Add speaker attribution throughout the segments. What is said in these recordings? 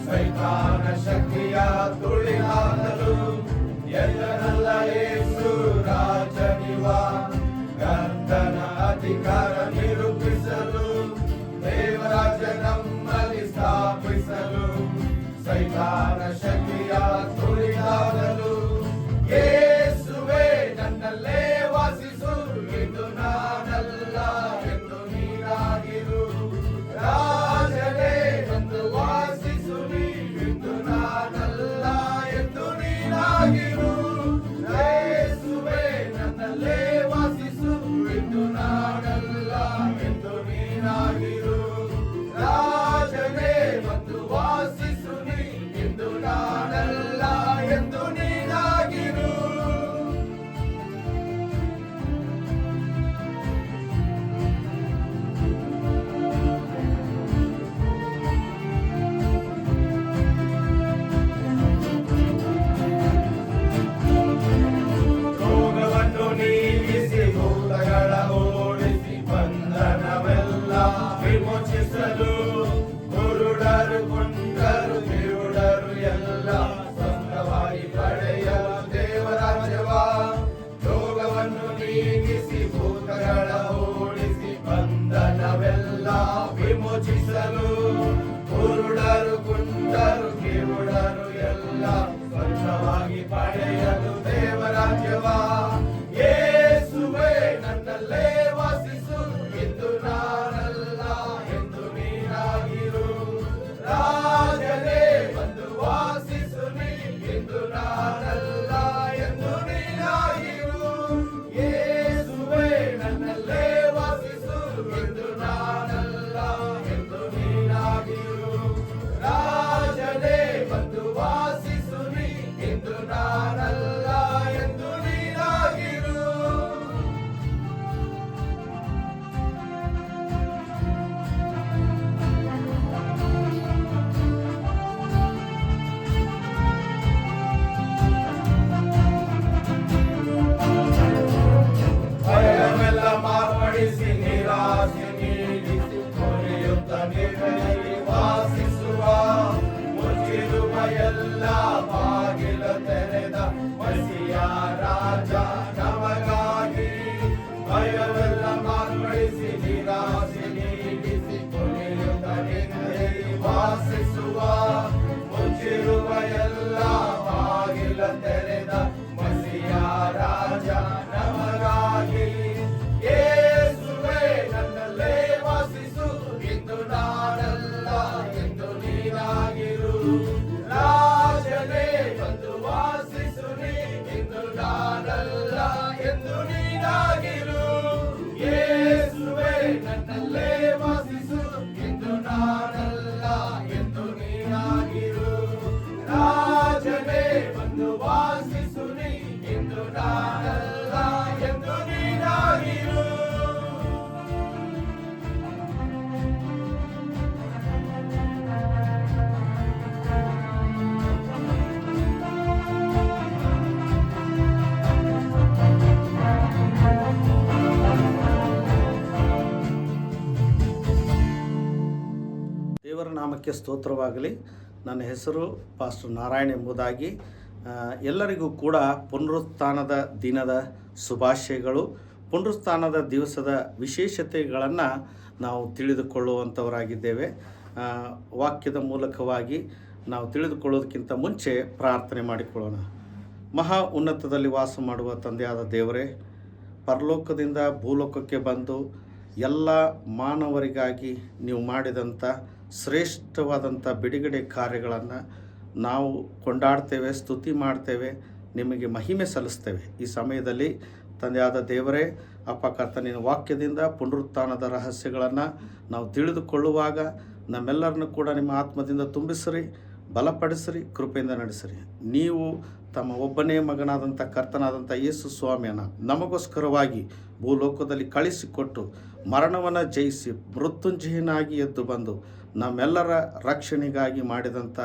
Speaker 1: ಸೈತಾನ ಶಕ್ತಿಯ ತುಳಿದಾಡಲು ಎಲ್ಲರಲ್ಲ ಯೇಸು ರಾಜನಿವ ಕರ್ತನ ಅಧಿಕಾರ ನಿರೂಪಿಸಲು ದೇವರಾಜ ನಮ್ಮಲ್ಲಿ ಸ್ಥಾಪಿಸಲು ಸೈತಾನ ಶಕ್ತಿಯ ತುಳಿದಾಡಲು ಯೇಸುವೇ ನನ್ನಲ್ಲೇ ವಾಸಿಸು ಎಂದು ನಾನಲ್ಲ ಎಂದು ನೀನಾಗಿರು ರಾಜನೇ ಎಂದು ವಾಸಿಸು ಎಂದು ನಾನಲ್ಲ ಎಂದು ನೀನಾಗಿರು ಯೇಸುವೇ ನನ್ನಲ್ಲೇ ವಾಸಿಸು ಎಂದು ನಾನಲ್ಲ ಎಂದು ನೀನಾಗಿರು ರಾಜನೇ ಎಂದು ವಾಸಿಸು ಎಂದು ನಾನಲ್ಲ ಎಂದು ನೀನಾಗಿರು. ರೋಗವನ್ನು ನೀಗಿಸಿ ಭೂತಗಳ ಓಡಿಸಿ ಬಂಧನವೆಲ್ಲ ವಿಮೋಚಿಸಲು ಕುರುಡರು ಕುಂಟರು ಕಿವುಡರು ಎಲ್ಲ ಸ್ವಂತವಾಗಿ ಪಡೆಯಲು ದೇವರಾಜ್ಯವ ರೋಗವನ್ನು ನೀಗಿಸಿ ಭೂತಗಳ ಓಡಿಸಿ ಬಂಧನವೆಲ್ಲ ವಿಮೋಚಿಸಲು ಕುರುಡರು ಕುಂಟರು ಕಿವುಡರು ಎಲ್ಲ ಸ್ವಂತವಾಗಿ ಪಡೆಯಲು ದೇವರಾಜ್ಯವ ಯೇಸುವೇ ನನ್ನಲ್ಲೇ ವಾಸಿಸು ಎಂದು ನಾನಲ್ಲ ಎಂದು ನೀನಾಗಿರು ರಾಜನೇ ಬಂದು ವಾಸಿಸು ಎಂದು ನಾನಲ್ಲ ಎಂದು ನೀನಾಗಿರು ಯೇಸುವೇ ನನ್ನಲ್ಲೇ ವಾಸಿಸು ಎಂದು ನಾನಲ್ಲ ಎಂದು ನೀನಾಗಿರು ರಾಜನೇ ಬಂದು ವಾಸಿಸು ಎಂದು ನಾನಲ್ಲ ಎಂದು ನೀನಾಗಿರು. ಭಯವೆಲ್ಲ ಮಾರ್ಪಡಿಸಿ ನಿರಾಶೆ ನೀಡಿಸಿ ಕೊನೆಯುತ್ತ ನಿನ್ನಲ್ಲಿ ವಾಸಿಸುವ ಮುಚ್ಚಿರುವ ಎಲ್ಲ ಬಾಗಿಲು ತೆರೆದ ಮಸಿಯ ರಾಜ ನಮಗಾಗಿ ಭಯವೆಲ್ಲ ಮಾರ್ಪಡಿಸಿ ನಿರಾಶೆ ನೀಡಿಸಿ ಕೊನೆಯುತ್ತ ನಿನ್ನಲ್ಲಿ ವಾಸಿಸುವ ಮುಚ್ಚಿರುವ ಎಲ್ಲ ಬಾಗಿಲು ತೆರೆದ ಮಸಿಯ ರಾಜ ನಮಗಾಗಿ ಯೇಸುವೇ ನನ್ನಲ್ಲೇ ವಾಸಿಸು ಎಂದು ನಾನಲ್ಲ ಎಂದು ನೀನಾಗಿರು ರಾಜನೇ ಬಂದು ವಾಸಿಸು ಎಂದು ನಾನಲ್ಲ ಎಂದು ನೀನಾಗಿರು ಯೇಸುವೇ ನನ್ನಲ್ಲೇ ವಾಸಿಸು ಎಂದು ನಾನಲ್ಲ ಎಂದು ನೀನಾಗಿರು ರಾಜನೇ ಬಂದು ವಾಸಿಸು ಎಂದು ನಾನಲ್ಲ ಎಂದು ನೀನಾಗಿರು.
Speaker 2: ದೇವರ ನಾಮಕ್ಕೆ ಸ್ತೋತ್ರವಾಗಲಿ. ನನ್ನ ಹೆಸರು ಪಾಸ್ಟರ್ ನಾರಾಯಣ್ ಎಂಬುದಾಗಿ. ಎಲ್ಲರಿಗೂ ಕೂಡ ಪುನರುತ್ಥಾನದ ದಿನದ ಶುಭಾಶಯಗಳು. ಪುನರುತ್ಥಾನದ ದಿವಸದ ವಿಶೇಷತೆಗಳನ್ನು ನಾವು ತಿಳಿದುಕೊಳ್ಳುವಂಥವರಾಗಿದ್ದೇವೆ. ವಾಕ್ಯದ ಮೂಲಕವಾಗಿ ನಾವು ತಿಳಿದುಕೊಳ್ಳೋದಕ್ಕಿಂತ ಮುಂಚೆ ಪ್ರಾರ್ಥನೆ ಮಾಡಿಕೊಳ್ಳೋಣ. ಮಹಾ ಉನ್ನತದಲ್ಲಿ ವಾಸ ಮಾಡುವ ತಂದೆಯಾದ ದೇವರೇ, ಪರಲೋಕದಿಂದ ಭೂಲೋಕಕ್ಕೆ ಬಂದು ಎಲ್ಲ ಮಾನವರಿಗಾಗಿ ನೀವು ಮಾಡಿದಂಥ ಶ್ರೇಷ್ಠವಾದಂಥ ಬಿಡುಗಡೆ ಕಾರ್ಯಗಳನ್ನು ನಾವು ಕೊಂಡಾಡ್ತೇವೆ, ಸ್ತುತಿ ಮಾಡ್ತೇವೆ, ನಿಮಗೆ ಮಹಿಮೆ ಸಲ್ಲಿಸ್ತೇವೆ. ಈ ಸಮಯದಲ್ಲಿ ತಂದೆಯಾದ ದೇವರೇ, ಅಪ್ಪ ಕರ್ತನಿನ ವಾಕ್ಯದಿಂದ ಪುನರುತ್ಥಾನದ ರಹಸ್ಯಗಳನ್ನು ನಾವು ತಿಳಿದುಕೊಳ್ಳುವಾಗ ನಮ್ಮೆಲ್ಲರನ್ನು ಕೂಡ ನಿಮ್ಮ ಆತ್ಮದಿಂದ ತುಂಬಿಸಿರಿ. ಬಲಪಡಿಸಿರಿ, ಕೃಪೆಯಿಂದ ನಡೆಸಿರಿ. ನೀವು ತಮ್ಮ ಒಬ್ಬನೇ ಮಗನಾದಂಥ ಕರ್ತನಾದಂಥ ಯೇಸು ಸ್ವಾಮಿಯನ್ನು ನಮಗೋಸ್ಕರವಾಗಿ ಭೂಲೋಕದಲ್ಲಿ ಕಳಿಸಿಕೊಟ್ಟು ಮರಣವನ್ನು ಜಯಿಸಿ ಮೃತ್ಯುಂಜಯನಾಗಿ ಎದ್ದು ಬಂದು ನಮ್ಮೆಲ್ಲರ ರಕ್ಷಣೆಗಾಗಿ ಮಾಡಿದಂಥ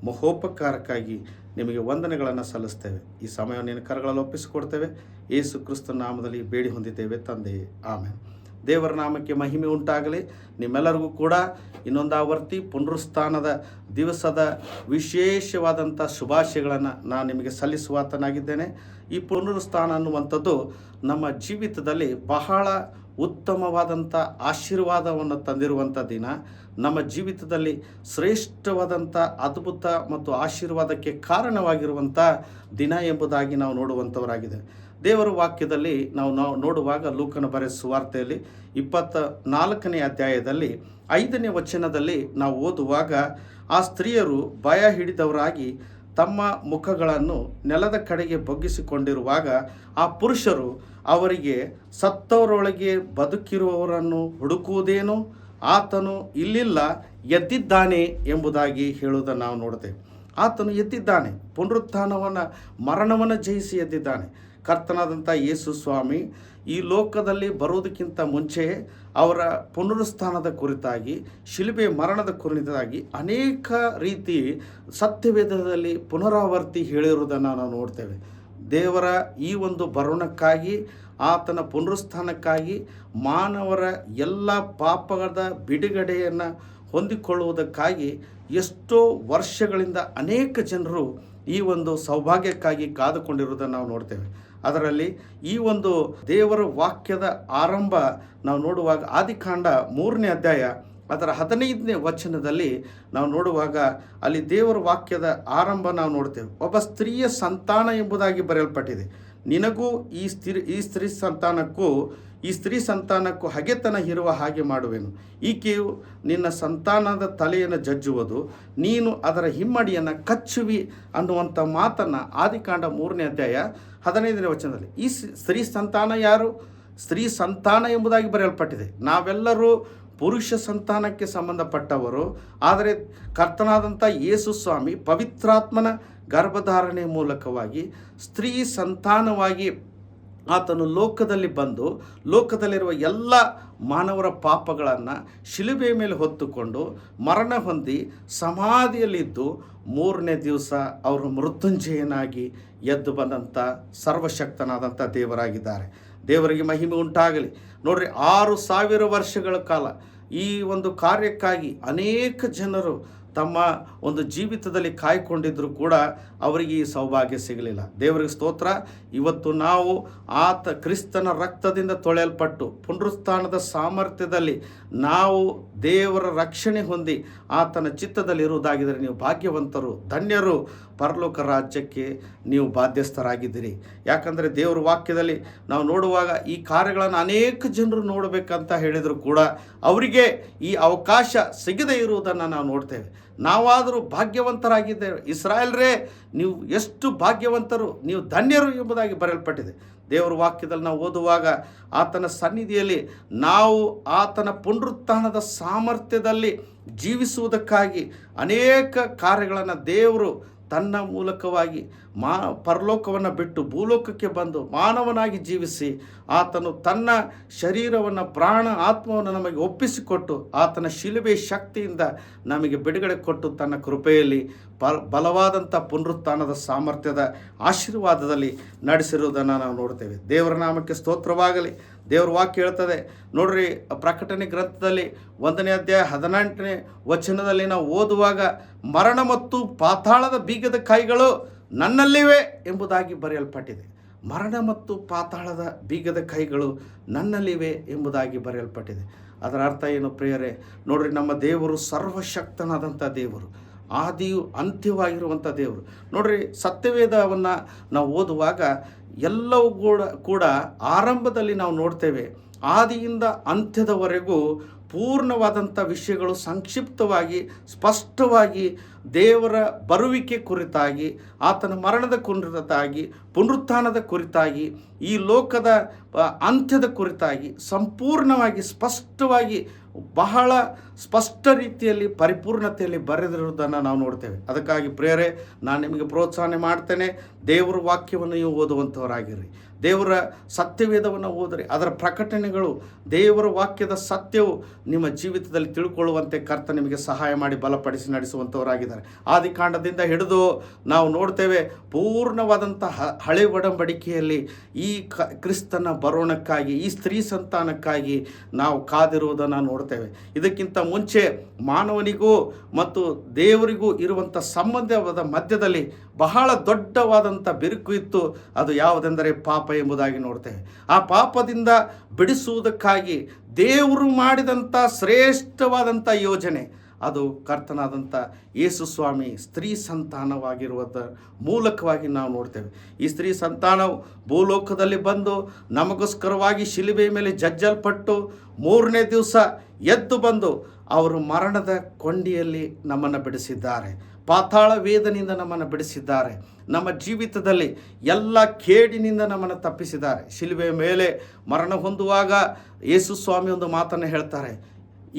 Speaker 2: ಮಹೋಪಕಾರಕ್ಕಾಗಿ ನಿಮಗೆ ವಂದನೆಗಳನ್ನು ಸಲ್ಲಿಸ್ತೇವೆ. ಈ ಸಮಯವನ್ನು ನಿನ್ನ ಕರಗಳಲ್ಲಿ ಒಪ್ಪಿಸಿಕೊಡ್ತೇವೆ. ಯೇಸು ಕ್ರಿಸ್ತನ ನಾಮದಲ್ಲಿ ಬೇಡಿ ಹೊಂದಿದ್ದೇವೆ ತಂದೆಯೇ, ಆಮೇಲೆ. ದೇವರ ನಾಮಕ್ಕೆ ಮಹಿಮೆ ಉಂಟಾಗಲಿ. ನಿಮ್ಮೆಲ್ಲರಿಗೂ ಕೂಡ ಇನ್ನೊಂದು ಆವರ್ತಿ ಪುನರುತ್ಥಾನದ ದಿವಸದ ವಿಶೇಷವಾದಂಥ ಶುಭಾಶಯಗಳನ್ನು ನಾನು ನಿಮಗೆ ಸಲ್ಲಿಸುವಾತನಾಗಿದ್ದೇನೆ. ಈ ಪುನರುತ್ಥಾನ ಅನ್ನುವಂಥದ್ದು ನಮ್ಮ ಜೀವಿತದಲ್ಲಿ ಬಹಳ ಉತ್ತಮವಾದಂಥ ಆಶೀರ್ವಾದವನ್ನು ತಂದಿರುವಂಥ ದಿನ. ನಮ್ಮ ಜೀವಿತದಲ್ಲಿ ಶ್ರೇಷ್ಠವಾದಂಥ ಅದ್ಭುತ ಮತ್ತು ಆಶೀರ್ವಾದಕ್ಕೆ ಕಾರಣವಾಗಿರುವಂಥ ದಿನ ಎಂಬುದಾಗಿ ನಾವು ನೋಡುವಂಥವರಾಗಿದೆ. ದೇವರ ವಾಕ್ಯದಲ್ಲಿ ನಾವು ನೋಡುವಾಗ ಲೂಕನ ಬರೆದ ಸುವಾರ್ತೆಯಲ್ಲಿ 24ನೇ ಅಧ್ಯಾಯದಲ್ಲಿ 5ನೇ ವಚನದಲ್ಲಿ ನಾವು ಓದುವಾಗ, ಆ ಸ್ತ್ರೀಯರು ಭಯ ಹಿಡಿದವರಾಗಿ ತಮ್ಮ ಮುಖಗಳನ್ನು ನೆಲದ ಕಡೆಗೆ ಬಗ್ಗಿಸಿಕೊಂಡಿರುವಾಗ ಆ ಪುರುಷರು ಅವರಿಗೆ, ಸತ್ತವರೊಳಗೆ ಬದುಕಿರುವವರನ್ನು ಹುಡುಕುವುದೇನು? ಆತನು ಇಲ್ಲಿಲ್ಲ, ಎದ್ದಿದ್ದಾನೆ ಎಂಬುದಾಗಿ ಹೇಳುವುದನ್ನು ನಾವು ನೋಡ್ತೇವೆ. ಆತನು ಎದ್ದಿದ್ದಾನೆ, ಪುನರುತ್ಥಾನವನ್ನು, ಮರಣವನ್ನು ಜಯಿಸಿ ಎದ್ದಿದ್ದಾನೆ. ಕರ್ತನಾದಂಥ ಯೇಸು ಸ್ವಾಮಿ ಈ ಲೋಕದಲ್ಲಿ ಬರುವುದಕ್ಕಿಂತ ಮುಂಚೆ ಅವರ ಪುನರುತ್ಥಾನದ ಕುರಿತಾಗಿ, ಶಿಲುಬೆ ಮರಣದ ಕುರಿತಾಗಿ ಅನೇಕ ರೀತಿ ಸತ್ಯವೇದದಲ್ಲಿ ಪುನರಾವರ್ತಿ ಹೇಳಿರುವುದನ್ನು ನಾವು ನೋಡ್ತೇವೆ. ದೇವರ ಈ ಒಂದು ಬರೋಣಕ್ಕಾಗಿ, ಆತನ ಪುನರುತ್ಥಾನಕ್ಕಾಗಿ ಮಾನವರ ಎಲ್ಲ ಪಾಪದ ಬಿಡುಗಡೆಯನ್ನು ಹೊಂದಿಕೊಳ್ಳುವುದಕ್ಕಾಗಿ ಎಷ್ಟೋ ವರ್ಷಗಳಿಂದ ಅನೇಕ ಜನರು ಈ ಒಂದು ಸೌಭಾಗ್ಯಕ್ಕಾಗಿ ಕಾದುಕೊಂಡಿರುವುದನ್ನು ನಾವು ನೋಡ್ತೇವೆ. ಅದರಲ್ಲಿ ಈ ಒಂದು ದೇವರ ವಾಕ್ಯದ ಆರಂಭ ನಾವು ನೋಡುವಾಗ ಆದಿಕಾಂಡ 3ನೇ ಅಧ್ಯಾಯ ಅದರ 15ನೇ ವಚನದಲ್ಲಿ ನಾವು ನೋಡುವಾಗ ಅಲ್ಲಿ ದೇವರ ವಾಕ್ಯದ ಆರಂಭ ನಾವು ನೋಡ್ತೇವೆ. ಒಬ್ಬ ಸ್ತ್ರೀಯ ಸಂತಾನ ಎಂಬುದಾಗಿ ಬರೆಯಲ್ಪಟ್ಟಿದೆ. ನಿನಗೂ ಈ ಸ್ತ್ರೀ ಸಂತಾನಕ್ಕೂ ಹಗೆತನ ಇರುವ ಹಾಗೆ ಮಾಡುವೆನು. ಈಕೆಯು ನಿನ್ನ ಸಂತಾನದ ತಲೆಯನ್ನು ಜಜ್ಜುವುದು, ನೀನು ಅದರ ಹಿಮ್ಮಡಿಯನ್ನು ಕಚ್ಚುವಿ ಅನ್ನುವಂಥ ಮಾತನ್ನು ಆದಿಕಾಂಡ 3ನೇ ಅಧ್ಯಾಯ 15ನೇ ವಚನದಲ್ಲಿ. ಈ ಸ್ತ್ರೀ ಸಂತಾನ ಯಾರು? ಸ್ತ್ರೀ ಸಂತಾನ ಎಂಬುದಾಗಿ ಬರೆಯಲ್ಪಟ್ಟಿದೆ. ನಾವೆಲ್ಲರೂ ಪುರುಷ ಸಂತಾನಕ್ಕೆ ಸಂಬಂಧಪಟ್ಟವರು. ಆದರೆ ಕರ್ತನಾದಂಥ ಯೇಸು ಸ್ವಾಮಿ ಪವಿತ್ರಾತ್ಮನ ಗರ್ಭಧಾರಣೆ ಮೂಲಕವಾಗಿ ಸ್ತ್ರೀ ಸಂತಾನವಾಗಿ ಆತನು ಲೋಕದಲ್ಲಿ ಬಂದು ಲೋಕದಲ್ಲಿರುವ ಎಲ್ಲ ಮಾನವರ ಪಾಪಗಳನ್ನು ಶಿಲುಬೆ ಮೇಲೆ ಹೊತ್ತುಕೊಂಡು ಮರಣ ಹೊಂದಿ ಸಮಾಧಿಯಲ್ಲಿದ್ದು 3ನೇ ದಿವಸ ಅವರು ಮೃತ್ಯುಂಜಯನಾಗಿ ಎದ್ದು ಬಂದಂಥ ಸರ್ವಶಕ್ತನಾದಂಥ ದೇವರಾಗಿದ್ದಾರೆ. ದೇವರಿಗೆ ಮಹಿಮೆ ಉಂಟಾಗಲಿ. ನೋಡ್ರಿ, 6000 ವರ್ಷಗಳ ಕಾಲ ಈ ಒಂದು ಕಾರ್ಯಕ್ಕಾಗಿ ಅನೇಕ ಜನರು ತಮ್ಮ ಒಂದು ಜೀವಿತದಲ್ಲಿ ಕಾಯ್ಕೊಂಡಿದ್ದರೂ ಕೂಡ ಅವರಿಗೆ ಈ ಸೌಭಾಗ್ಯ ಸಿಗಲಿಲ್ಲ. ದೇವರಿಗೆ ಸ್ತೋತ್ರ. ಇವತ್ತು ನಾವು ಕ್ರಿಸ್ತನ ರಕ್ತದಿಂದ ತೊಳೆಯಲ್ಪಟ್ಟು ಪುನರುತ್ಥಾನದ ಸಾಮರ್ಥ್ಯದಲ್ಲಿ ನಾವು ದೇವರ ರಕ್ಷಣೆ ಹೊಂದಿ ಆತನ ಚಿತ್ತದಲ್ಲಿ ಇರುವುದಾಗಿದ್ದರೆ ನೀವು ಭಾಗ್ಯವಂತರು, ಧನ್ಯರು. ಪರಲೋಕ ರಾಜ್ಯಕ್ಕೆ ನೀವು ಬಾಧ್ಯಸ್ಥರಾಗಿದ್ದೀರಿ. ಯಾಕಂದರೆ ದೇವರ ವಾಕ್ಯದಲ್ಲಿ ನಾವು ನೋಡುವಾಗ ಈ ಕಾರ್ಯಗಳನ್ನು ಅನೇಕ ಜನರು ನೋಡಬೇಕಂತ ಹೇಳಿದರೂ ಕೂಡ ಅವರಿಗೆ ಈ ಅವಕಾಶ ಸಿಗದೇ ಇರುವುದನ್ನು ನಾವು ನೋಡ್ತೇವೆ. ನಾವಾದರೂ ಭಾಗ್ಯವಂತರಾಗಿದ್ದೇವೆ. ಇಸ್ರಾಯೇಲ್ರೇ, ನೀವು ಎಷ್ಟು ಭಾಗ್ಯವಂತರು, ನೀವು ಧನ್ಯರು ಎಂಬುದಾಗಿ ಬರೆಯಲ್ಪಟ್ಟಿದೆ. ದೇವರ ವಾಕ್ಯದಲ್ಲಿ ನಾವು ಓದುವಾಗ ಆತನ ಸನ್ನಿಧಿಯಲ್ಲಿ ನಾವು ಆತನ ಪುನರುತ್ಥಾನದ ಸಾಮರ್ಥ್ಯದಲ್ಲಿ ಜೀವಿಸುವುದಕ್ಕಾಗಿ ಅನೇಕ ಕಾರ್ಯಗಳನ್ನು ದೇವರು ತನ್ನ ಮೂಲಕವಾಗಿ ಪರಲೋಕವನ್ನು ಬಿಟ್ಟು ಭೂಲೋಕಕ್ಕೆ ಬಂದು ಮಾನವನಾಗಿ ಜೀವಿಸಿ ಆತನು ತನ್ನ ಶರೀರವನ್ನು, ಪ್ರಾಣ, ಆತ್ಮವನ್ನು ನಮಗೆ ಒಪ್ಪಿಸಿಕೊಟ್ಟು ಆತನ ಶಿಲುಬೆ ಶಕ್ತಿಯಿಂದ ನಮಗೆ ಬಿಡುಗಡೆ ಕೊಟ್ಟು ತನ್ನ ಕೃಪೆಯಲ್ಲಿ ಬಲವಾದಂಥ ಪುನರುತ್ಥಾನದ ಸಾಮರ್ಥ್ಯದ ಆಶೀರ್ವಾದದಲ್ಲಿ ನಡೆಸಿರುವುದನ್ನು ನಾವು ನೋಡ್ತೇವೆ. ದೇವರ ನಾಮಕ್ಕೆ ಸ್ತೋತ್ರವಾಗಲಿ. ದೇವರ ವಾಕ್ಯ ಹೇಳ್ತದೆ ನೋಡ್ರಿ, ಪ್ರಕಟಣೆ ಗ್ರಂಥದಲ್ಲಿ 1ನೇ ಅಧ್ಯಾಯ 18ನೇ ವಚನದಲ್ಲಿ ನಾವು ಓದುವಾಗ, ಮರಣ ಮತ್ತು ಪಾತಾಳದ ಬೀಗದ ಕೈಗಳು ನನ್ನಲ್ಲಿವೆ ಎಂಬುದಾಗಿ ಬರೆಯಲ್ಪಟ್ಟಿದೆ. ಮರಣ ಮತ್ತು ಪಾತಾಳದ ಬೀಗದ ಕೈಗಳು ನನ್ನಲ್ಲಿವೆ ಎಂಬುದಾಗಿ ಬರೆಯಲ್ಪಟ್ಟಿದೆ. ಅದರ ಅರ್ಥ ಏನು ಪ್ರಿಯರೇ? ನೋಡ್ರಿ, ನಮ್ಮ ದೇವರು ಸರ್ವಶಕ್ತನಾದಂಥ ದೇವರು, ಆದಿಯು ಅಂತ್ಯವಾಗಿರುವಂಥ ದೇವರು. ನೋಡ್ರಿ, ಸತ್ಯವೇದವನ್ನು ನಾವು ಓದುವಾಗ ಎಲ್ಲವೂ ಕೂಡ ಆರಂಭದಲ್ಲಿ ನಾವು ನೋಡ್ತೇವೆ. ಆದಿಯಿಂದ ಅಂತ್ಯದವರೆಗೂ ಪೂರ್ಣವಾದಂಥ ವಿಷಯಗಳು ಸಂಕ್ಷಿಪ್ತವಾಗಿ ಸ್ಪಷ್ಟವಾಗಿ ದೇವರ ಬರುವಿಕೆ ಕುರಿತಾಗಿ, ಆತನ ಮರಣದ ಕುರಿತಾಗಿ, ಪುನರುತ್ಥಾನದ ಕುರಿತಾಗಿ, ಈ ಲೋಕದ ಅಂತ್ಯದ ಕುರಿತಾಗಿ ಸಂಪೂರ್ಣವಾಗಿ ಸ್ಪಷ್ಟವಾಗಿ ಬಹಳ ಸ್ಪಷ್ಟ ರೀತಿಯಲ್ಲಿ ಪರಿಪೂರ್ಣತೆಯಲ್ಲಿ ಬರೆದಿರುವುದನ್ನು ನಾವು ನೋಡ್ತೇವೆ. ಅದಕ್ಕಾಗಿ ಪ್ರಿಯರೇ, ನಾನು ನಿಮಗೆ ಪ್ರೋತ್ಸಾಹನೆ ಮಾಡ್ತೇನೆ, ದೇವರ ವಾಕ್ಯವನ್ನು ನೀವು ಓದುವಂಥವರಾಗಿರಿ. ದೇವರ ಸತ್ಯವೇದವನ್ನು ಓದಿರಿ. ಅದರ ಪ್ರಕಟಣೆಗಳು, ದೇವರ ವಾಕ್ಯದ ಸತ್ಯವು ನಿಮ್ಮ ಜೀವಿತದಲ್ಲಿ ತಿಳ್ಕೊಳ್ಳುವಂತೆ ಕರ್ತ ನಿಮಗೆ ಸಹಾಯ ಮಾಡಿ ಬಲಪಡಿಸಿ ನಡೆಸುವಂಥವರಾಗಿದ್ದಾರೆ. ಆದಿಕಾಂಡದಿಂದ ಹಿಡಿದು ನಾವು ನೋಡ್ತೇವೆ, ಪೂರ್ಣವಾದಂಥ ಹಳೆ ಒಡಂಬಡಿಕೆಯಲ್ಲಿ ಈ ಕ್ರಿಸ್ತನ ಬರೋಣಕ್ಕಾಗಿ, ಈ ಸ್ತ್ರೀ ಸಂತಾನಕ್ಕಾಗಿ ನಾವು ಕಾದಿರುವುದನ್ನು ನೋಡ್ತೇವೆ. ಇದಕ್ಕಿಂತ ಮುಂಚೆ ಮಾನವನಿಗೂ ಮತ್ತು ದೇವರಿಗೂ ಇರುವಂಥ ಸಂಬಂಧದ ಮಧ್ಯದಲ್ಲಿ ಬಹಳ ದೊಡ್ಡವಾದಂಥ ಬಿರುಕು ಇತ್ತು. ಅದು ಯಾವುದೆಂದರೆ ಪಾಪ ಎಂಬುದಾಗಿ ನೋಡ್ತೇವೆ. ಆ ಪಾಪದಿಂದ ಬಿಡಿಸುವುದಕ್ಕಾಗಿ ದೇವರು ಮಾಡಿದಂಥ ಶ್ರೇಷ್ಠವಾದಂಥ ಯೋಜನೆ ಅದು ಕರ್ತನಾದಂಥ ಯೇಸು ಸ್ವಾಮಿ ಸ್ತ್ರೀ ಸಂತಾನವಾಗಿರುವುದರ ಮೂಲಕವಾಗಿ ನಾವು ನೋಡ್ತೇವೆ. ಈ ಸ್ತ್ರೀ ಸಂತಾನವು ಭೂಲೋಕದಲ್ಲಿ ಬಂದು ನಮಗೋಸ್ಕರವಾಗಿ ಶಿಲುಬೆ ಮೇಲೆ ಜಜ್ಜಲ್ಪಟ್ಟು 3ನೇ ದಿವಸ ಎದ್ದು ಬಂದು ಅವರು ಮರಣದ ಕೊಂಡಿಯಲ್ಲಿ ನಮ್ಮನ್ನು ಬಿಡಿಸಿದ್ದಾರೆ. ಪಾತಾಳ ವೇದನೆಯಿಂದ ನಮ್ಮನ್ನು ಬಿಡಿಸಿದ್ದಾರೆ. ನಮ್ಮ ಜೀವಿತದಲ್ಲಿ ಎಲ್ಲ ಕೇಡಿನಿಂದ ನಮ್ಮನ್ನು ತಪ್ಪಿಸಿದ್ದಾರೆ. ಶಿಲುಬೆಯ ಮೇಲೆ ಮರಣ ಹೊಂದುವಾಗ ಯೇಸು ಸ್ವಾಮಿ ಒಂದು ಮಾತನ್ನು ಹೇಳ್ತಾರೆ,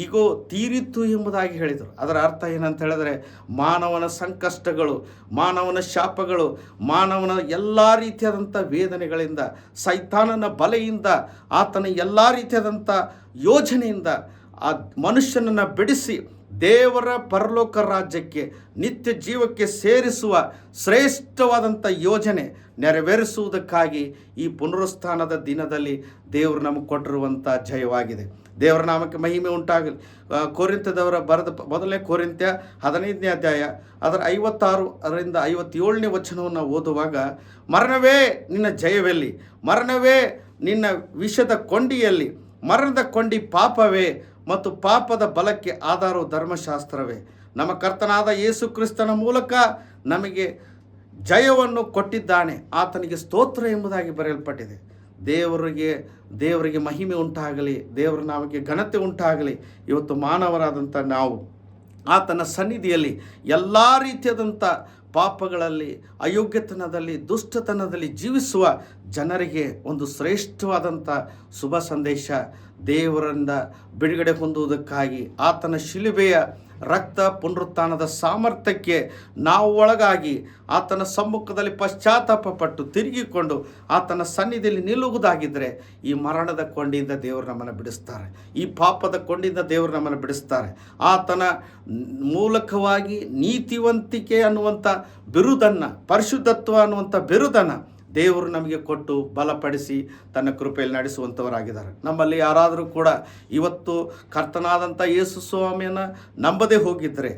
Speaker 2: ಈಗೋ ತೀರಿತ್ತು ಎಂಬುದಾಗಿ ಹೇಳಿದರು. ಅದರ ಅರ್ಥ ಏನಂತ ಹೇಳಿದ್ರೆ, ಮಾನವನ ಸಂಕಷ್ಟಗಳು, ಮಾನವನ ಶಾಪಗಳು, ಮಾನವನ ಎಲ್ಲ ರೀತಿಯಾದಂಥ ವೇದನೆಗಳಿಂದ, ಸೈತಾನನ ಬಲೆಯಿಂದ, ಆತನ ಎಲ್ಲ ರೀತಿಯಾದಂಥ ಯೋಜನೆಯಿಂದ ಆ ಮನುಷ್ಯನನ್ನು ಬಿಡಿಸಿ ದೇವರ ಪರಲೋಕ ರಾಜ್ಯಕ್ಕೆ, ನಿತ್ಯ ಜೀವಕ್ಕೆ ಸೇರಿಸುವ ಶ್ರೇಷ್ಠವಾದಂಥ ಯೋಜನೆ ನೆರವೇರಿಸುವುದಕ್ಕಾಗಿ ಈ ಪುನರುತ್ಥಾನದ ದಿನದಲ್ಲಿ ದೇವರು ನಮಗೆ ಕೊಟ್ಟಿರುವಂಥ ಜಯವಾಗಿದೆ. ದೇವರ ನಾಮಕ್ಕೆ ಮಹಿಮೆ ಉಂಟಾಗಲಿ. ಕೊರಿಂಥದವರ ಬರೆದ ಮೊದಲನೇ ಕೊರಿಂಥ್ಯ 15ನೇ ಅಧ್ಯಾಯ ಅದರ 56ರಿಂದ 57ನೇ ವಚನವನ್ನು ಓದುವಾಗ, ಮರಣವೇ ನಿನ್ನ ಜಯವೆಲ್ಲಿ, ಮರಣವೇ ನಿನ್ನ ವಿಷದ ಕೊಂಡಿಯಲ್ಲಿ, ಮರಣದ ಕೊಂಡಿ ಪಾಪವೇ ಮತ್ತು ಪಾಪದ ಬಲಕ್ಕೆ ಆಧಾರವು ಧರ್ಮಶಾಸ್ತ್ರವೇ. ನಮ್ಮ ಕರ್ತನಾದ ಯೇಸು ಕ್ರಿಸ್ತನ ಮೂಲಕ ನಮಗೆ ಜಯವನ್ನು ಕೊಟ್ಟಿದ್ದಾನೆ, ಆತನಿಗೆ ಸ್ತೋತ್ರ ಎಂಬುದಾಗಿ ಬರೆಯಲ್ಪಟ್ಟಿದೆ. ದೇವರಿಗೆ ಮಹಿಮೆ ಉಂಟಾಗಲಿ, ದೇವರ ನಾಮಕ್ಕೆ ಘನತೆ ಉಂಟಾಗಲಿ. ಇವತ್ತು ಮಾನವರಾದಂಥ ನಾವು ಆತನ ಸನ್ನಿಧಿಯಲ್ಲಿ ಎಲ್ಲ ರೀತಿಯಾದಂಥ ಪಾಪಗಳಲ್ಲಿ, ಅಯೋಗ್ಯತನದಲ್ಲಿ, ದುಷ್ಟತನದಲ್ಲಿ ಜೀವಿಸುವ ಜನರಿಗೆ ಒಂದು ಶ್ರೇಷ್ಠವಾದಂಥ ಶುಭ ಸಂದೇಶ, ದೇವರಿಂದ ಬಿಡುಗಡೆ ಹೊಂದುವುದಕ್ಕಾಗಿ ಆತನ ಶಿಲುಬೆಯ ರಕ್ತ ಪುನರುತ್ಥಾನದ ಸಾಮರ್ಥ್ಯಕ್ಕೆ ನಾವು ಒಳಗಾಗಿ ಆತನ ಸಮ್ಮುಖದಲ್ಲಿ ಪಶ್ಚಾತ್ತಾಪಪಟ್ಟು ತಿರುಗಿಕೊಂಡು ಆತನ ಸನ್ನಿಧಿಯಲ್ಲಿ ನಿಲ್ಲುವುದಾಗಿದ್ದರೆ ಈ ಮರಣದ ಕೊಂಡಿಯಿಂದ ದೇವರು ನಮ್ಮನ್ನು ಬಿಡಿಸ್ತಾರೆ, ಈ ಪಾಪದ ಕೊಂಡಿಯಿಂದ ದೇವರು ನಮ್ಮನ್ನು ಬಿಡಿಸ್ತಾರೆ. ಆತನ ಮೂಲಕವಾಗಿ ನೀತಿವಂತಿಕೆ ಅನ್ನುವಂಥ ಬಿರುದನ್ನು, ಪರಿಶುದ್ಧತ್ವ ಅನ್ನುವಂಥ ಬಿರುದನ್ನು ದೇವರು ನಮಗೆ ಕೊಟ್ಟು ಬಲಪಡಿಸಿ ತನ್ನ ಕೃಪೆಯಲ್ಲಿ ನಡೆಸುವಂಥವರಾಗಿದ್ದಾರೆ. ನಮ್ಮಲ್ಲಿ ಯಾರಾದರೂ ಕೂಡ ಇವತ್ತು ಕರ್ತನಾದಂಥ ಯೇಸು ಸ್ವಾಮಿಯನ್ನು ನಂಬದೇ ಹೋಗಿದ್ದರೆ,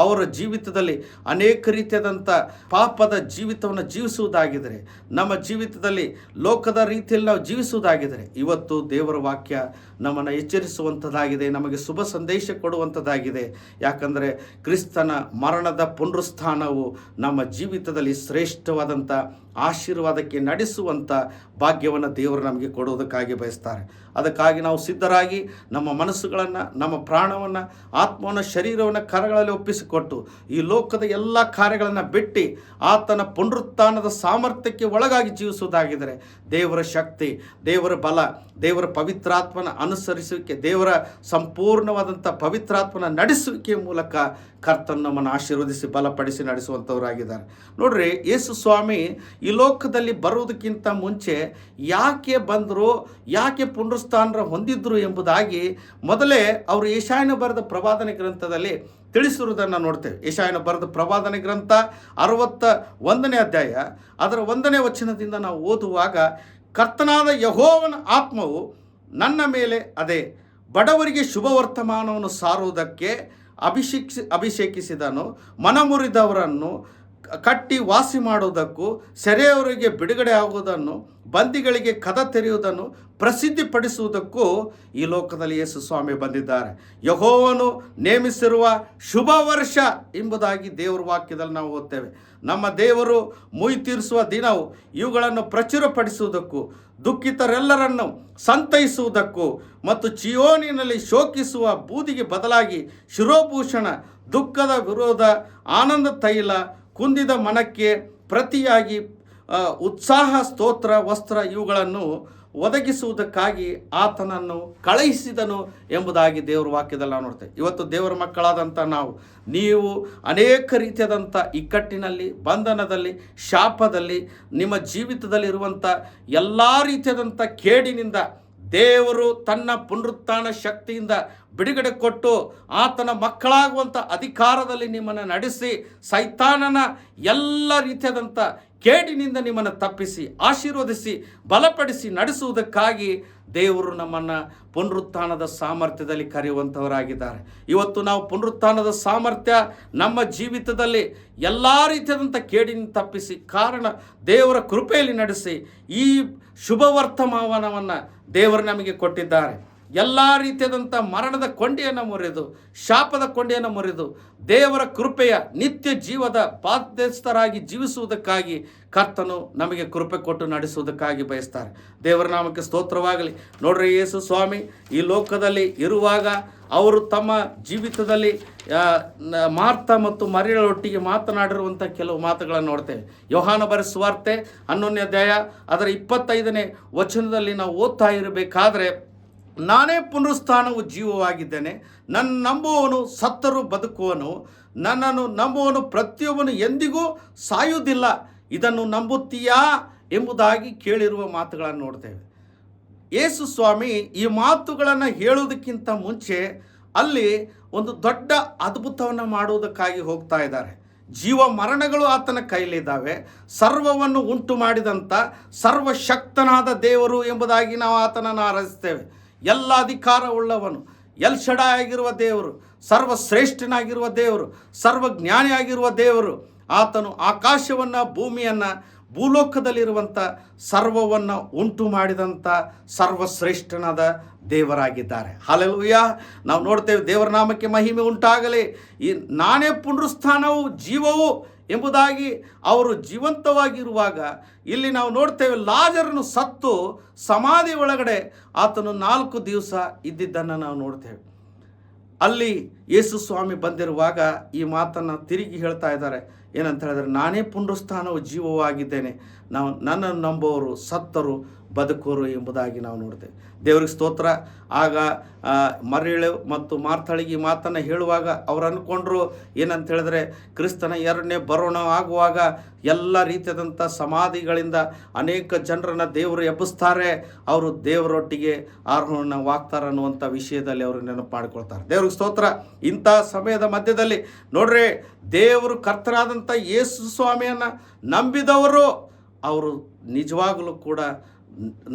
Speaker 2: ಅವರ ಜೀವಿತದಲ್ಲಿ ಅನೇಕ ರೀತಿಯಾದಂಥ ಪಾಪದ ಜೀವಿತವನ್ನು ಜೀವಿಸುವುದಾಗಿದ್ದರೆ, ನಮ್ಮ ಜೀವಿತದಲ್ಲಿ ಲೋಕದ ರೀತಿಯಲ್ಲಿ ನಾವು ಜೀವಿಸುವುದಾಗಿದ್ದರೆ, ಇವತ್ತು ದೇವರ ವಾಕ್ಯ ನಮ್ಮನ್ನು ಎಚ್ಚರಿಸುವಂಥದ್ದಾಗಿದೆ, ನಮಗೆ ಶುಭ ಸಂದೇಶ ಕೊಡುವಂಥದ್ದಾಗಿದೆ. ಯಾಕಂದರೆ ಕ್ರಿಸ್ತನ ಮರಣದ ಪುನರುತ್ಥಾನವು ನಮ್ಮ ಜೀವಿತದಲ್ಲಿ ಶ್ರೇಷ್ಠವಾದಂಥ ಆಶೀರ್ವಾದಕ್ಕೆ ನಡೆಸುವಂಥ ಭಾಗ್ಯವನ್ನು ದೇವರು ನಮಗೆ ಕೊಡುವುದಕ್ಕಾಗಿ ಬಯಸ್ತಾರೆ. ಅದಕ್ಕಾಗಿ ನಾವು ಸಿದ್ಧರಾಗಿ ನಮ್ಮ ಮನಸ್ಸುಗಳನ್ನು, ನಮ್ಮ ಪ್ರಾಣವನ್ನು, ಆತ್ಮವನ್ನು, ಶರೀರವನ್ನು ಕರಗಳಲ್ಲಿ ಒಪ್ಪಿಸಿಕೊಟ್ಟು ಈ ಲೋಕದ ಎಲ್ಲ ಕಾರ್ಯಗಳನ್ನು ಬಿಟ್ಟು ಆತನ ಪುನರುತ್ಥಾನದ ಸಾಮರ್ಥ್ಯಕ್ಕೆ ಒಳಗಾಗಿ ಜೀವಿಸುವುದಾಗಿದ್ದರೆ ದೇವರ ಶಕ್ತಿ, ದೇವರ ಬಲ, ದೇವರ ಪವಿತ್ರಾತ್ಮನ ಅನುಸರಿಸುವಿಕೆ, ದೇವರ ಸಂಪೂರ್ಣವಾದಂಥ ಪವಿತ್ರಾತ್ಮನ ನಡೆಸುವಿಕೆಯ ಮೂಲಕ ಕರ್ತನ ನಮ್ಮನ್ನು ಆಶೀರ್ವದಿಸಿ ಬಲಪಡಿಸಿ ನಡೆಸುವಂಥವರಾಗಿದ್ದಾರೆ. ನೋಡ್ರಿ, ಯೇಸು ಸ್ವಾಮಿ ಈ ಲೋಕದಲ್ಲಿ ಬರುವುದಕ್ಕಿಂತ ಮುಂಚೆ ಯಾಕೆ ಬಂದರು, ಯಾಕೆ ಪುನರುತ್ಥಾನ ಹೊಂದಿದ್ರು ಎಂಬುದಾಗಿ ಮೊದಲೇ ಅವರು ಯೆಶಾಯನ ಬರೆದ ಪ್ರವಾದನೆ ಗ್ರಂಥದಲ್ಲಿ ತಿಳಿಸಿರುವುದನ್ನು ನೋಡ್ತೇವೆ. ಯೆಶಾಯನ ಬರೆದ ಪ್ರವಾದನೆ ಗ್ರಂಥ 61ನೇ ಅಧ್ಯಾಯ ಅದರ 1ನೇ ವಚನದಿಂದ ನಾವು ಓದುವಾಗ, ಕರ್ತನಾದ ಯೆಹೋವನ ಆತ್ಮವು ನನ್ನ ಮೇಲೆ ಅದೇ, ಬಡವರಿಗೆ ಶುಭ ವರ್ತಮಾನವನ್ನು ಸಾರುವುದಕ್ಕೆ ಅಭಿಷೇಕಿಸಿದನು, ಮನಮುರಿದವರನ್ನು ಕಟ್ಟಿ ವಾಸಿ ಮಾಡುವುದಕ್ಕೂ, ಸೆರೆಯವರಿಗೆ ಬಿಡುಗಡೆ ಆಗುವುದನ್ನು, ಬಂದಿಗಳಿಗೆ ಕದ ತೆರೆಯುವುದನ್ನು ಪ್ರಸಿದ್ಧಿಪಡಿಸುವುದಕ್ಕೂ ಈ ಲೋಕದಲ್ಲಿ ಯೇಸು ಸ್ವಾಮಿ ಬಂದಿದ್ದಾರೆ. ಯೆಹೋವನು ನೇಮಿಸಿರುವ ಶುಭ ವರ್ಷ ಎಂಬುದಾಗಿ ದೇವರ ವಾಕ್ಯದಲ್ಲಿ ನಾವು ಓದ್ತೇವೆ. ನಮ್ಮ ದೇವರು ಮುಯಿ ತೀರಿಸುವ ದಿನವು ಇವುಗಳನ್ನು ಪ್ರಚುರಪಡಿಸುವುದಕ್ಕೂ, ದುಃಖಿತರೆಲ್ಲರನ್ನು ಸಂತೈಸುವುದಕ್ಕೂ, ಮತ್ತು ಚಿಯೋನಿನಲ್ಲಿ ಶೋಕಿಸುವ ಬೂದಿಗೆ ಬದಲಾಗಿ ಶಿರೋಭೂಷಣ, ದುಃಖದ ವಿರೋಧ ಆನಂದ ತೈಲ, ಕುಂದಿದ ಮನಕ್ಕೆ ಪ್ರತಿಯಾಗಿ ಉತ್ಸಾಹ ಸ್ತೋತ್ರ ವಸ್ತ್ರ ಇವುಗಳನ್ನು ಒದಗಿಸುವುದಕ್ಕಾಗಿ ಆತನನ್ನು ಕಳುಹಿಸಿದನು ಎಂಬುದಾಗಿ ದೇವರ ವಾಕ್ಯದಲ್ಲಿ ನಾವು ನೋಡ್ತೇವೆ. ಇವತ್ತು ದೇವರ ಮಕ್ಕಳಾದಂಥ ನೀವು ಅನೇಕ ರೀತಿಯಾದಂಥ ಇಕ್ಕಟ್ಟಿನಲ್ಲಿ, ಬಂಧನದಲ್ಲಿ, ಶಾಪದಲ್ಲಿ, ನಿಮ್ಮ ಜೀವಿತದಲ್ಲಿರುವಂಥ ಎಲ್ಲ ರೀತಿಯಾದಂಥ ಕೇಡಿನಿಂದ ದೇವರು ತನ್ನ ಪುನರುತ್ಥಾನ ಶಕ್ತಿಯಿಂದ ಬಿಡುಗಡೆ ಕೊಟ್ಟು ಆತನ ಮಕ್ಕಳಾಗುವಂಥ ಅಧಿಕಾರದಲ್ಲಿ ನಿಮ್ಮನ್ನು ನಡೆಸಿ ಸೈತಾನನ ಎಲ್ಲ ರೀತಿಯಾದಂಥ ಕೇಡಿನಿಂದ ನಿಮ್ಮನ್ನು ತಪ್ಪಿಸಿ ಆಶೀರ್ವದಿಸಿ ಬಲಪಡಿಸಿ ನಡೆಸುವುದಕ್ಕಾಗಿ ದೇವರು ನಮ್ಮನ್ನು ಪುನರುತ್ಥಾನದ ಸಾಮರ್ಥ್ಯದಲ್ಲಿ ಕರೆಯುವಂಥವರಾಗಿದ್ದಾರೆ. ಇವತ್ತು ನಾವು ಪುನರುತ್ಥಾನದ ಸಾಮರ್ಥ್ಯ ನಮ್ಮ ಜೀವಿತದಲ್ಲಿ ಎಲ್ಲ ರೀತಿಯಾದಂಥ ಕೇಡಿನಿಂದ ತಪ್ಪಿಸಿ ಕಾರಣ ದೇವರ ಕೃಪೆಯಲ್ಲಿ ನಡೆಸಿ ಈ ಶುಭ ವರ್ತಮಾನವನ್ನು ದೇವರು ನಮಗೆ ಕೊಟ್ಟಿದ್ದಾರೆ. ಎಲ್ಲ ರೀತಿಯಾದಂಥ ಮರಣದ ಕೊಂಡಿಯನ್ನು ಮುರಿದು, ಶಾಪದ ಕೊಂಡಿಯನ್ನು ಮುರಿದು, ದೇವರ ಕೃಪೆಯ ನಿತ್ಯ ಜೀವದ ಬಾಧ್ಯಸ್ಥರಾಗಿ ಜೀವಿಸುವುದಕ್ಕಾಗಿ ಕರ್ತನು ನಮಗೆ ಕೃಪೆ ಕೊಟ್ಟು ನಡೆಸುವುದಕ್ಕಾಗಿ ಬಯಸ್ತಾರೆ. ದೇವರ ನಾಮಕ್ಕೆ ಸ್ತೋತ್ರವಾಗಲಿ. ನೋಡ್ರಿ, ಯೇಸು ಸ್ವಾಮಿ ಈ ಲೋಕದಲ್ಲಿ ಇರುವಾಗ ಅವರು ತಮ್ಮ ಜೀವಿತದಲ್ಲಿ ಮಾರ್ತ ಮತ್ತು ಮರಿಯಳೊಟ್ಟಿಗೆ ಮಾತನಾಡಿರುವಂಥ ಕೆಲವು ಮಾತುಗಳನ್ನು ನೋಡ್ತೇವೆ. ಯೋಹಾನ ಬರೆದ ಸುವಾರ್ತೆ 11ನೇ ಅಧ್ಯಾಯ ಅದರ 25ನೇ ವಚನದಲ್ಲಿ ನಾವು ಓದ್ತಾ ಇರಬೇಕಾದ್ರೆ, ನಾನೇ ಪುನರುತ್ಥಾನವು ಜೀವವಾಗಿದ್ದೇನೆ, ನನ್ನ ನಂಬುವವನು ಸತ್ತರೂ ಬದುಕುವನು, ನನ್ನನ್ನು ನಂಬುವವನು ಪ್ರತಿಯೊಬ್ಬನು ಎಂದಿಗೂ ಸಾಯುವುದಿಲ್ಲ, ಇದನ್ನು ನಂಬುತ್ತೀಯಾ ಎಂಬುದಾಗಿ ಕೇಳಿರುವ ಮಾತುಗಳನ್ನು ನೋಡ್ತೇವೆ. ಯೇಸು ಸ್ವಾಮಿ ಈ ಮಾತುಗಳನ್ನು ಹೇಳುವುದಕ್ಕಿಂತ ಮುಂಚೆ ಅಲ್ಲಿ ಒಂದು ದೊಡ್ಡ ಅದ್ಭುತವನ್ನು ಮಾಡುವುದಕ್ಕಾಗಿ ಹೋಗ್ತಾ ಇದ್ದಾರೆ. ಜೀವ ಮರಣಗಳು ಆತನ ಕೈಲಿದ್ದಾವೆ. ಸರ್ವವನ್ನು ಉಂಟು ಮಾಡಿದಂಥ ಸರ್ವಶಕ್ತನಾದ ದೇವರು ಎಂಬುದಾಗಿ ನಾವು ಆತನನ್ನು ಆರಾಧಿಸ್ತೇವೆ. ಎಲ್ಲ ಅಧಿಕಾರವುಳ್ಳವನು, ಎಲ್ ಶಡಾಯ್ ಆಗಿರುವ ದೇವರು, ಸರ್ವಶ್ರೇಷ್ಠನಾಗಿರುವ ದೇವರು, ಸರ್ವಜ್ಞಾನಿಯಾಗಿರುವ ದೇವರು. ಆತನು ಆಕಾಶವನ್ನು, ಭೂಮಿಯನ್ನು, ಭೂಲೋಕದಲ್ಲಿರುವಂಥ ಸರ್ವವನ್ನು ಉಂಟು ಮಾಡಿದಂಥ ಸರ್ವಶ್ರೇಷ್ಠನಾದ ದೇವರಾಗಿದ್ದಾರೆ. ಹಲ್ಲೆಲೂಯಾ. ನಾವು ನೋಡ್ತೇವೆ, ದೇವರ ನಾಮಕ್ಕೆ ಮಹಿಮೆ ಉಂಟಾಗಲಿ. ಈ ನಾನೇ ಪುನರುತ್ಥಾನವು ಜೀವವು ಎಂಬುದಾಗಿ ಅವರು ಜೀವಂತವಾಗಿರುವಾಗ ಇಲ್ಲಿ ನಾವು ನೋಡ್ತೇವೆ, ಲಾಜರನು ಸತ್ತು ಸಮಾಧಿ ಒಳಗಡೆ ಆತನು 4 ದಿವಸ ಇದ್ದಿದ್ದನ್ನು ನಾವು ನೋಡ್ತೇವೆ. ಅಲ್ಲಿ ಯೇಸು ಸ್ವಾಮಿ ಬಂದಿರುವಾಗ ಈ ಮಾತನ್ನು ತಿರುಗಿ ಹೇಳ್ತಾ ಇದ್ದಾರೆ. ಏನಂತ ಹೇಳಿದ್ರೆ, ನಾನೇ ಪುನರುತ್ಥಾನವು ಜೀವವಾಗಿದ್ದೇನೆ, ನನ್ನನ್ನು ನಂಬುವವರು ಸತ್ತರು ಬದುಕೋರು ಎಂಬುದಾಗಿ ನಾವು ನೋಡ್ತೇವೆ. ದೇವರಿಗೆ ಸ್ತೋತ್ರ. ಆಗ ಮರಿಯಳು ಮತ್ತು ಮಾರ್ಥಳಿಗೆ ಈ ಮಾತನ್ನು ಹೇಳುವಾಗ ಅವ್ರು ಅಂದ್ಕೊಂಡ್ರು ಏನಂತ ಹೇಳಿದ್ರೆ, ಕ್ರಿಸ್ತನ 2ನೇ ಬರೋಣ ಆಗುವಾಗ ಎಲ್ಲ ರೀತಿಯಾದಂಥ ಸಮಾಧಿಗಳಿಂದ ಅನೇಕ ಜನರನ್ನು ದೇವರು ಎಬ್ಬಿಸ್ತಾರೆ, ಅವರು ದೇವರೊಟ್ಟಿಗೆ ಆರೋಹಣವಾಗ್ತಾರೆ ಅನ್ನುವಂಥ ವಿಷಯದಲ್ಲಿ ಅವರು ನೆನಪು ಮಾಡಿಕೊಳ್ತಾರೆ. ದೇವ್ರಿಗೆ ಸ್ತೋತ್ರ. ಇಂಥ ಸಮಯದ ಮಧ್ಯದಲ್ಲಿ ನೋಡ್ರಿ, ದೇವರು ಕರ್ತನಾದಂಥ ಯೇಸು ಸ್ವಾಮಿಯನ್ನು ನಂಬಿದವರು ಅವರು ನಿಜವಾಗಲೂ ಕೂಡ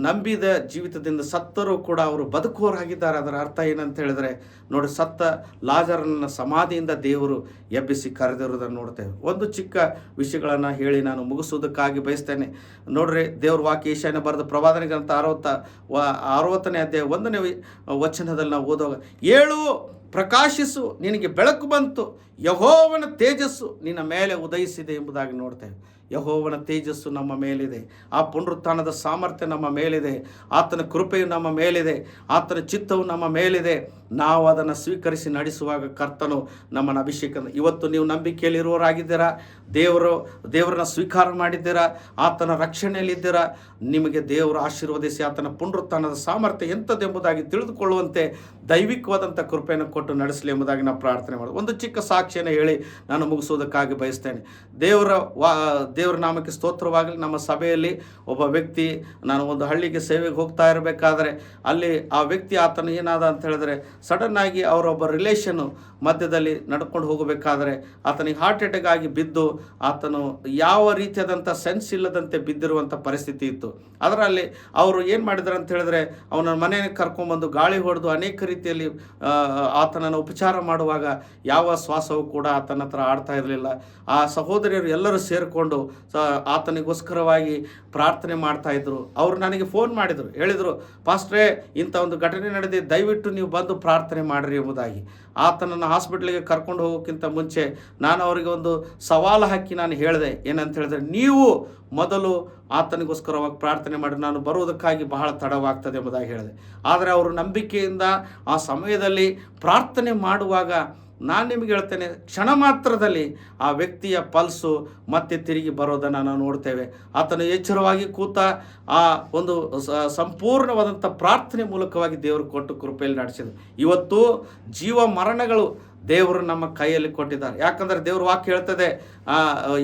Speaker 2: ನಂಬಿದ ಜೀವಿತದಿಂದ ಸತ್ತರೂ ಕೂಡ ಅವರು ಬದುಕುವರಾಗಿದ್ದಾರೆ. ಅದರ ಅರ್ಥ ಏನಂತ ಹೇಳಿದ್ರೆ, ನೋಡಿ, ಸತ್ತ ಲಾಜರನ ಸಮಾಧಿಯಿಂದ ದೇವರು ಎಬ್ಬಿಸಿ ಕರೆದಿರುವುದನ್ನು ನೋಡ್ತೇವೆ. ಒಂದು ಚಿಕ್ಕ ವಿಷಯಗಳನ್ನು ಹೇಳಿ ನಾನು ಮುಗಿಸೋದಕ್ಕಾಗಿ ಬಯಸ್ತೇನೆ. ನೋಡ್ರಿ, ದೇವ್ರ ವಾಕ್ಯ ಏಷಾಯನ ಬರೆದ ಪ್ರವಾದನೆ ಗ್ರಂಥ 60ನೇ ಅಧ್ಯಾಯ 1ನೇ ವಚನದಲ್ಲಿ ನಾವು ಓದುವಾಗ, ಏಳು ಪ್ರಕಾಶಿಸು, ನಿನಗೆ ಬೆಳಕು ಬಂತು, ಯೆಹೋವನ ತೇಜಸ್ಸು ನಿನ್ನ ಮೇಲೆ ಉದಯಿಸಿದೆ ಎಂಬುದಾಗಿ ನೋಡ್ತೇವೆ. ಯೆಹೋವನ ತೇಜಸ್ಸು ನಮ್ಮ ಮೇಲಿದೆ. ಆ ಪುನರುತ್ಥಾನದ ಸಾಮರ್ಥ್ಯ ನಮ್ಮ ಮೇಲಿದೆ. ಆತನ ಕೃಪೆಯು ನಮ್ಮ ಮೇಲಿದೆ. ಆತನ ಚಿತ್ತವು ನಮ್ಮ ಮೇಲಿದೆ. ನಾವು ಅದನ್ನು ಸ್ವೀಕರಿಸಿ ನಡೆಸುವಾಗ ಕರ್ತನು ನಮ್ಮನ್ನು ಅಭಿಷೇಕ. ಇವತ್ತು ನೀವು ನಂಬಿಕೆಯಲ್ಲಿರುವವರಾಗಿದ್ದೀರಾ, ದೇವರನ್ನ ಸ್ವೀಕಾರ ಮಾಡಿದ್ದೀರಾ, ಆತನ ರಕ್ಷಣೆಯಲ್ಲಿದ್ದೀರಾ, ನಿಮಗೆ ದೇವರು ಆಶೀರ್ವದಿಸಿ ಆತನ ಪುನರುತ್ಥಾನದ ಸಾಮರ್ಥ್ಯ ಎಂಥದ್ದೆಂಬುದಾಗಿ ತಿಳಿದುಕೊಳ್ಳುವಂತೆ ದೈವಿಕವಾದಂಥ ಕೃಪೆಯನ್ನು ಕೊಟ್ಟು ನಡೆಸಲಿ ಎಂಬುದಾಗಿ ನಾವು ಪ್ರಾರ್ಥನೆ ಮಾಡೋದು. ಒಂದು ಚಿಕ್ಕ ಸಾಕ್ಷಿಯನ್ನು ಹೇಳಿ ನಾನು ಮುಗಿಸೋದಕ್ಕಾಗಿ ಬಯಸ್ತೇನೆ. ದೇವರ ನಾಮಕ್ಕೆ ಸ್ತೋತ್ರವಾಗಲಿ. ನಮ್ಮ ಸಭೆಯಲ್ಲಿ ಒಬ್ಬ ವ್ಯಕ್ತಿ, ನಾನು ಒಂದು ಹಳ್ಳಿಗೆ ಸೇವೆಗೆ ಹೋಗ್ತಾ ಇರಬೇಕಾದ್ರೆ ಅಲ್ಲಿ ಆ ವ್ಯಕ್ತಿ ಆತನು ಏನಾದ ಅಂತ ಹೇಳಿದ್ರೆ ಸಡನ್ನಾಗಿ ಅವರೊಬ್ಬ ರಿಲೇಷನ್ನು ಮಧ್ಯದಲ್ಲಿ ನಡ್ಕೊಂಡು ಹೋಗಬೇಕಾದ್ರೆ ಆತನಿಗೆ ಹಾರ್ಟ್ ಅಟ್ಯಾಕ್ ಆಗಿ ಬಿದ್ದು ಆತನು ಯಾವ ರೀತಿಯಾದಂಥ ಸೆನ್ಸ್ ಇಲ್ಲದಂತೆ ಬಿದ್ದಿರುವಂಥ ಪರಿಸ್ಥಿತಿ ಇತ್ತು. ಅದರಲ್ಲಿ ಅವರು ಏನು ಮಾಡಿದ್ರು ಅಂತ ಹೇಳಿದ್ರೆ ಅವನ ಮನೆಗೆ ಕರ್ಕೊಂಡ್ಬಂದು ಗಾಳಿ ಹೊಡೆದು ಅನೇಕ ರೀತಿಯಲ್ಲಿ ಆತನನ್ನು ಉಪಚಾರ ಮಾಡುವಾಗ ಯಾವ ಶ್ವಾಸವೂ ಕೂಡ ಆತನ ಹತ್ರ ಆಡ್ತಾ ಇರಲಿಲ್ಲ. ಆ ಸಹೋದರಿಯರು ಎಲ್ಲರೂ ಸೇರಿಕೊಂಡು ಆತನಿಗೋಸ್ಕರವಾಗಿ ಪ್ರಾರ್ಥನೆ ಮಾಡ್ತಾಯಿದ್ರು. ಅವರು ನನಗೆ ಫೋನ್ ಮಾಡಿದರು, ಹೇಳಿದರು, ಪಾಸ್ಟ್ರೇ ಇಂಥ ಒಂದು ಘಟನೆ ನಡೆದಿ, ದಯವಿಟ್ಟು ನೀವು ಬಂದು ಪ್ರಾರ್ಥನೆ ಮಾಡಿರಿ ಎಂಬುದಾಗಿ. ಆತನನ್ನು ಹಾಸ್ಪಿಟ್ಲಿಗೆ ಕರ್ಕೊಂಡು ಹೋಗೋಕ್ಕಿಂತ ಮುಂಚೆ ನಾನು ಅವರಿಗೆ ಒಂದು ಸವಾಲು ಹಾಕಿ ನಾನು ಹೇಳಿದೆ, ಏನಂತ ಹೇಳಿದ್ರೆ, ನೀವು ಮೊದಲು ಆತನಿಗೋಸ್ಕರವಾಗಿ ಪ್ರಾರ್ಥನೆ ಮಾಡಿ, ನಾನು ಬರುವುದಕ್ಕಾಗಿ ಬಹಳ ತಡವಾಗ್ತದೆ ಎಂಬುದಾಗಿ ಹೇಳಿದೆ. ಆದರೆ ಅವರು ನಂಬಿಕೆಯಿಂದ ಆ ಸಮಯದಲ್ಲಿ ಪ್ರಾರ್ಥನೆ ಮಾಡುವಾಗ ನಾನು ನಿಮಗೆ ಹೇಳ್ತೇನೆ, ಕ್ಷಣ ಮಾತ್ರದಲ್ಲಿ ಆ ವ್ಯಕ್ತಿಯ ಪಲ್ಸು ಮತ್ತೆ ತಿರುಗಿ ಬರೋದನ್ನು ನಾವು ನೋಡ್ತೇವೆ. ಆತನು ಎಚ್ಚರವಾಗಿ ಕೂತ ಆ ಒಂದು ಸಂಪೂರ್ಣವಾದಂಥ ಪ್ರಾರ್ಥನೆ ಮೂಲಕವಾಗಿ ದೇವರು ಕೊಟ್ಟು ಕೃಪೆಯಲ್ಲಿ ನಡೆಸಿದರು. ಇವತ್ತು ಜೀವ ಮರಣಗಳು ದೇವರು ನಮ್ಮ ಕೈಯಲ್ಲಿ ಕೊಟ್ಟಿದ್ದಾರೆ. ಯಾಕಂದರೆ ದೇವ್ರ ವಾಕ್ಯ ಹೇಳ್ತದೆ,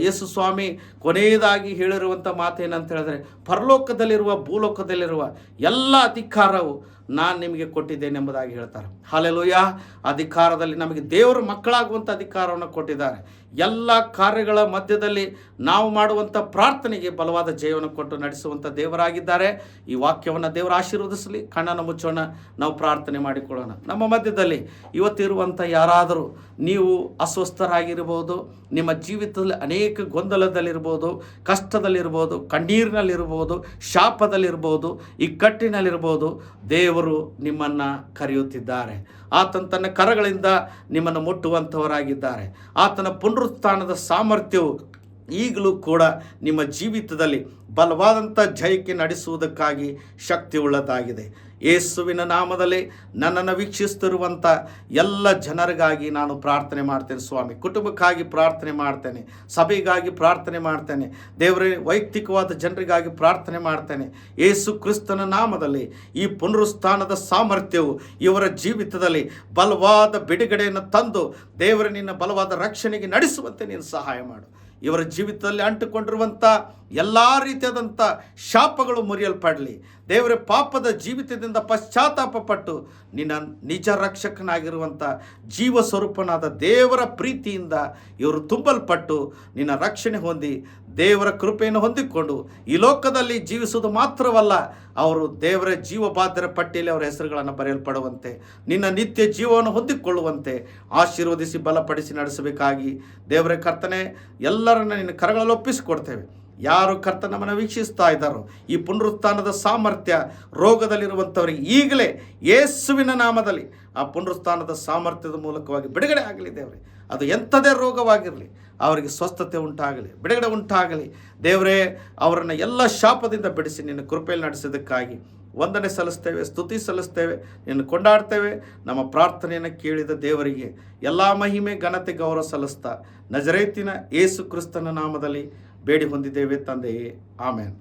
Speaker 2: ಯೇಸು ಸ್ವಾಮಿ ಕೊನೆಯದಾಗಿ ಹೇಳಿರುವಂಥ ಮಾತೇನಂತ ಹೇಳಿದ್ರೆ, ಪರಲೋಕದಲ್ಲಿರುವ ಭೂಲೋಕದಲ್ಲಿರುವ ಎಲ್ಲ ಅಧಿಕಾರವು ನಾನು ನಿಮಗೆ ಕೊಟ್ಟಿದ್ದೇನೆ ಎಂಬುದಾಗಿ ಹೇಳ್ತಾರೆ. ಹಲ್ಲೆಲೂಯಾ. ಅಧಿಕಾರದಲ್ಲಿ ನಮಗೆ ದೇವರು ಮಕ್ಕಳಾಗುವಂಥ ಅಧಿಕಾರವನ್ನು ಕೊಟ್ಟಿದ್ದಾರೆ. ಎಲ್ಲ ಕಾರ್ಯಗಳ ಮಧ್ಯದಲ್ಲಿ ನಾವು ಮಾಡುವಂಥ ಪ್ರಾರ್ಥನೆಗೆ ಬಲವಾದ ಜಯವನ್ನು ಕೊಟ್ಟು ನಡೆಸುವಂಥ ದೇವರಾಗಿದ್ದಾರೆ. ಈ ವಾಕ್ಯವನ್ನು ದೇವರು ಆಶೀರ್ವದಿಸಲಿ. ಕಣ್ಣನ್ನು ಮುಚ್ಚೋಣ, ನಾವು ಪ್ರಾರ್ಥನೆ ಮಾಡಿಕೊಳ್ಳೋಣ. ನಮ್ಮ ಮಧ್ಯದಲ್ಲಿ ಇವತ್ತಿರುವಂಥ ಯಾರಾದರೂ ನೀವು ಅಸ್ವಸ್ಥರಾಗಿರ್ಬೋದು, ನಿಮ್ಮ ಜೀವಿತದಲ್ಲಿ ಅನೇಕ ಗೊಂದಲದಲ್ಲಿರ್ಬೋದು, ಕಷ್ಟದಲ್ಲಿರ್ಬೋದು, ಕಣ್ಣೀರಿನಲ್ಲಿರ್ಬೋದು, ಶಾಪದಲ್ಲಿರ್ಬೋದು, ಇಕ್ಕಟ್ಟಿನಲ್ಲಿರ್ಬೋದು, ದೇವರು ನಿಮ್ಮನ್ನು ಕರೆಯುತ್ತಿದ್ದಾರೆ. ಆತನ ತನ್ನ ಕರಗಳಿಂದ ನಿಮ್ಮನ್ನು ಮುಟ್ಟುವಂಥವರಾಗಿದ್ದಾರೆ. ಆತನ ಪುನರುತ್ಥಾನದ ಸಾಮರ್ಥ್ಯವು ಈಗಲೂ ಕೂಡ ನಿಮ್ಮ ಜೀವಿತದಲ್ಲಿ ಬಲವಾದಂಥ ಜಯಕ್ಕೆ ನಡೆಸುವುದಕ್ಕಾಗಿ ಶಕ್ತಿ ಉಳ್ಳದಾಗಿದೆ. ಯೇಸುವಿನ ನಾಮದಲ್ಲಿ ನನ್ನನ್ನು ವೀಕ್ಷಿಸ್ತಿರುವಂಥ ಎಲ್ಲ ಜನರಿಗಾಗಿ ನಾನು ಪ್ರಾರ್ಥನೆ ಮಾಡ್ತೇನೆ ಸ್ವಾಮಿ. ಕುಟುಂಬಕ್ಕಾಗಿ ಪ್ರಾರ್ಥನೆ ಮಾಡ್ತೇನೆ, ಸಭೆಗಾಗಿ ಪ್ರಾರ್ಥನೆ ಮಾಡ್ತೇನೆ, ದೇವರೇ ವೈಯಕ್ತಿಕವಾದ ಜನರಿಗಾಗಿ ಪ್ರಾರ್ಥನೆ ಮಾಡ್ತೇನೆ. ಯೇಸು ಕ್ರಿಸ್ತನ ನಾಮದಲ್ಲಿ ಈ ಪುನರುತ್ಥಾನದ ಸಾಮರ್ಥ್ಯವು ಇವರ ಜೀವಿತದಲ್ಲಿ ಬಲವಾದ ಬಿಡುಗಡೆಯನ್ನು ತಂದು ದೇವರ ನಿನ್ನ ಬಲವಾದ ರಕ್ಷಣೆಗೆ ನಡೆಸುವಂತೆ ನೀನು ಸಹಾಯ ಮಾಡು. ಇವರ ಜೀವಿತದಲ್ಲಿ ಅಂಟುಕೊಂಡಿರುವಂಥ ಎಲ್ಲ ರೀತಿಯಾದಂಥ ಶಾಪಗಳು ಮುರಿಯಲ್ಪಡಲಿ. ದೇವರ ಪಾಪದ ಜೀವಿತದಿಂದ ಪಶ್ಚಾತ್ತಾಪ ಪಟ್ಟು ನಿನ್ನ ನಿಜ ರಕ್ಷಕನಾಗಿರುವಂಥ ಜೀವ ಸ್ವರೂಪನಾದ ದೇವರ ಪ್ರೀತಿಯಿಂದ ಇವರು ತುಂಬಲ್ಪಟ್ಟು ನಿನ್ನ ರಕ್ಷಣೆ ಹೊಂದಿ ದೇವರ ಕೃಪೆಯನ್ನು ಹೊಂದಿಕೊಂಡು ಈ ಲೋಕದಲ್ಲಿ ಜೀವಿಸುವುದು ಮಾತ್ರವಲ್ಲ, ಅವರು ದೇವರ ಜೀವಬಾಧ್ಯರ ಪಟ್ಟಿಯಲ್ಲಿ ಅವರ ಹೆಸರುಗಳನ್ನು ಬರೆಯಲ್ಪಡುವಂತೆ, ನಿನ್ನ ನಿತ್ಯ ಜೀವವನ್ನು ಹೊಂದಿಕೊಳ್ಳುವಂತೆ ಆಶೀರ್ವದಿಸಿ ಬಲಪಡಿಸಿ ನಡೆಸಬೇಕಾಗಿ ದೇವರ ಕರ್ತನೆ ಎಲ್ಲರನ್ನ ನಿನ್ನ ಕರಗಳಲ್ಲಿ ಒಪ್ಪಿಸಿಕೊಡ್ತೇವೆ. ಯಾರು ಕರ್ತನಮ್ಮನ್ನು ವೀಕ್ಷಿಸ್ತಾ ಇದ್ದಾರೋ ಈ ಪುನರುತ್ಥಾನದ ಸಾಮರ್ಥ್ಯ ರೋಗದಲ್ಲಿರುವಂಥವರಿಗೆ ಈಗಲೇ ಯೇಸುವಿನ ನಾಮದಲ್ಲಿ ಆ ಪುನರುತ್ಥಾನದ ಸಾಮರ್ಥ್ಯದ ಮೂಲಕವಾಗಿ ಬಿಡುಗಡೆ ಆಗಲಿ ದೇವರೇ. ಅದು ಎಂಥದೇ ರೋಗವಾಗಿರಲಿ ಅವರಿಗೆ ಸ್ವಸ್ಥತೆ ಉಂಟಾಗಲಿ, ಬಿಡುಗಡೆ ಉಂಟಾಗಲಿ ದೇವರೇ. ಅವರನ್ನು ಎಲ್ಲ ಶಾಪದಿಂದ ಬಿಡಿಸಿ ನಿನ್ನ ಕೃಪೆಯಲ್ಲಿ ನಡೆಸೋದಕ್ಕಾಗಿ ವಂದನೆ ಸಲ್ಲಿಸ್ತೇವೆ, ಸ್ತುತಿ ಸಲ್ಲಿಸ್ತೇವೆ, ನಿನ್ನ ಕೊಂಡಾಡ್ತೇವೆ. ನಮ್ಮ ಪ್ರಾರ್ಥನೆಯನ್ನು ಕೇಳಿದ ದೇವರಿಗೆ ಎಲ್ಲ ಮಹಿಮೆ ಘನತೆ ಗೌರವ ಸಲ್ಲಿಸ್ತಾ ನಜರೇತಿನ ಯೇಸು ಕ್ರಿಸ್ತನ ನಾಮದಲ್ಲಿ ಬೇಡಿ ಹೊಂದಿದ್ದೇವೆ ತಂದೆಯೇ, ಆಮೆನ್.